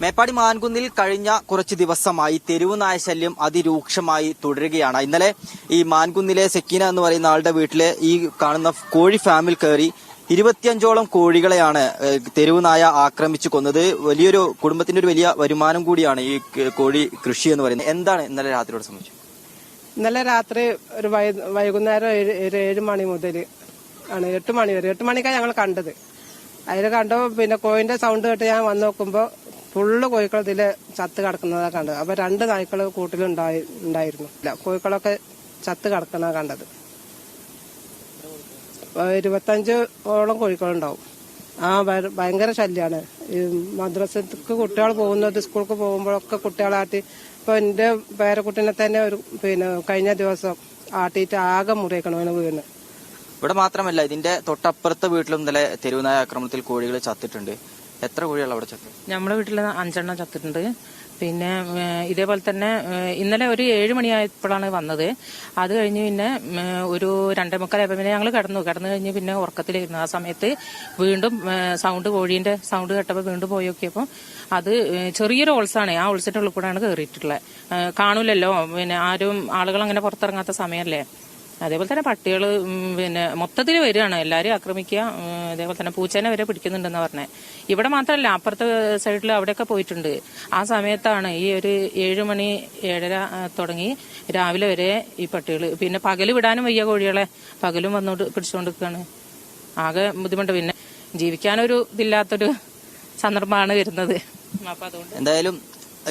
മേപ്പാടി മാൻകുന്നിൽ കഴിഞ്ഞ കുറച്ച് ദിവസമായി തെരുവ് നായ ശല്യം അതിരൂക്ഷമായി തുടരുകയാണ്. ഇന്നലെ ഈ മാൻകുന്നിലെ സെക്കീന എന്ന് പറയുന്ന ആളുടെ വീട്ടിലെ ഈ കാണുന്ന കോഴി ഫാമിൽ കയറി 25ഓളം കോഴികളെയാണ് തെരുവ് നായ ആക്രമിച്ചു കൊന്നത്. വലിയൊരു കുടുംബത്തിന്റെ ഒരു വലിയ വരുമാനം കൂടിയാണ് ഈ കോഴി കൃഷി എന്ന് പറയുന്നത്. എന്താണ് ഇന്നലെ രാത്രിയോട് സംബന്ധിച്ചു? ഇന്നലെ രാത്രി ഒരു വൈകുന്നേരം 7 മണി മുതൽ ആണ് 8 മണി വരെ 8 മണിക്കാണ് ഞങ്ങൾ കണ്ടത്. അതിൽ കണ്ടോ പിന്നെ കോഴിന്റെ സൗണ്ട് കേട്ട് ഞാൻ വന്ന് നോക്കുമ്പോ ഫുള്ള് കോഴികൾ ഇതില് ചത്ത് കിടക്കുന്നതാ കണ്ടത്. അപ്പൊ 2 നായ്ക്കൾ കൂട്ടിലുണ്ടായിരുന്നു. കോഴികളൊക്കെ ചത്ത് കിടക്കുന്നതാ കണ്ടത്. 25ഓളം കോഴികളുണ്ടാവും. ഭയങ്കര ശല്യാണ്. ഈ മദ്രസക്ക് കുട്ടികൾ പോകുന്നത് സ്കൂൾക്ക് പോകുമ്പോഴൊക്കെ കുട്ടികളാട്ടി ഇപ്പൊ എന്റെ പേരക്കുട്ടിനെ തന്നെ കഴിഞ്ഞ ദിവസം ആട്ടിയിട്ട് ആകെ മുറിയിക്കണം വീണ്. ഇവിടെ മാത്രമല്ല, ഇതിന്റെ തൊട്ടപ്പുറത്തെ വീട്ടിലും ഇന്നലെ തെരുവുനായ ആക്രമണത്തിൽ കോഴികൾ ചത്തിട്ടുണ്ട്. എത്ര കോഴികൾ അവിടെ ചത്തു? നമ്മുടെ വീട്ടിൽ 5 ചത്തിട്ടുണ്ട്. പിന്നെ ഇതേപോലെ തന്നെ ഇന്നലെ ഒരു 7 മണിയായപ്പോഴാണ് വന്നത്. അത് കഴിഞ്ഞ് പിന്നെ ഒരു 2:45 പിന്നെ ഞങ്ങൾ കിടന്നു കഴിഞ്ഞ് പിന്നെ ഉറക്കത്തിലിരുന്നു. ആ സമയത്ത് വീണ്ടും കോഴീന്റെ സൗണ്ട് കേട്ടപ്പോൾ വീണ്ടും പോയി നോക്കിയപ്പോൾ അത് ചെറിയൊരു ഓൾസാണ്. ആ ഓൾസിന്റെ ഉള്ളിൽ കൂടെയാണ് കയറിയിട്ടുള്ളത്. കാണൂലല്ലോ, പിന്നെ ആളുകൾ അങ്ങനെ പുറത്തിറങ്ങാത്ത സമയമല്ലേ. അതേപോലെ തന്നെ പട്ടികൾ പിന്നെ മൊത്തത്തിൽ വരികയാണ്, എല്ലാവരും ആക്രമിക്കുക. അതേപോലെ തന്നെ പൂച്ചേനെ വരെ പിടിക്കുന്നുണ്ടെന്ന് പറഞ്ഞത്. ഇവിടെ മാത്രമല്ല, അപ്പുറത്തെ സൈഡിൽ അവിടെയൊക്കെ പോയിട്ടുണ്ട്. ആ സമയത്താണ് ഈ ഒരു 7 മണി 7:30 തുടങ്ങി രാവിലെ വരെ ഈ പട്ടികൾ. പിന്നെ പകല് വിടാനും വയ്യ കോഴികളെ, പകലും വന്നോണ്ട് പിടിച്ചുകൊണ്ടിരിക്കുകയാണ്. ആകെ ബുദ്ധിമുട്ട്. പിന്നെ ജീവിക്കാനൊരു ഇതില്ലാത്തൊരു സന്ദർഭമാണ് വരുന്നത്. അപ്പൊ അതുകൊണ്ട് എന്തായാലും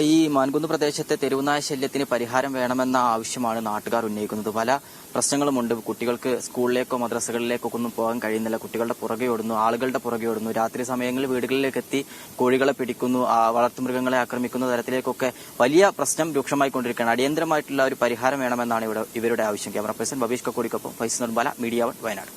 ഈ മാൻകുന്ന് പ്രദേശത്തെ തെരുവുനായ ശല്യത്തിന് പരിഹാരം വേണമെന്ന ആവശ്യമാണ് നാട്ടുകാർ ഉന്നയിക്കുന്നത്. പല പ്രശ്നങ്ങളുമുണ്ട്. കുട്ടികൾക്ക് സ്കൂളിലേക്കോ മദ്രസകളിലേക്കോ ഒന്നും പോകാൻ കഴിയുന്നില്ല. കുട്ടികളുടെ പുറകെ ഓടുന്നു, ആളുകളുടെ പുറകെ ഓടുന്നു. രാത്രി സമയങ്ങളിൽ വീടുകളിലേക്ക് എത്തി കോഴികളെ പിടിക്കുന്നു, വളർത്തുമൃഗങ്ങളെ ആക്രമിക്കുന്ന തരത്തിലേക്കൊക്കെ വലിയ പ്രശ്നം രൂക്ഷമായിക്കൊണ്ടിരിക്കുകയാണ്. അടിയന്തരമായിട്ടുള്ള ഒരു പരിഹാരം വേണമെന്നാണ് ഇവരുടെ ആവശ്യം. ക്യാമറ പേഴ്സൺ ബബീഷ് കക്കോടിക്കൊപ്പം ഫൈസ് നിർബല, മീഡിയ 1 വയനാട്.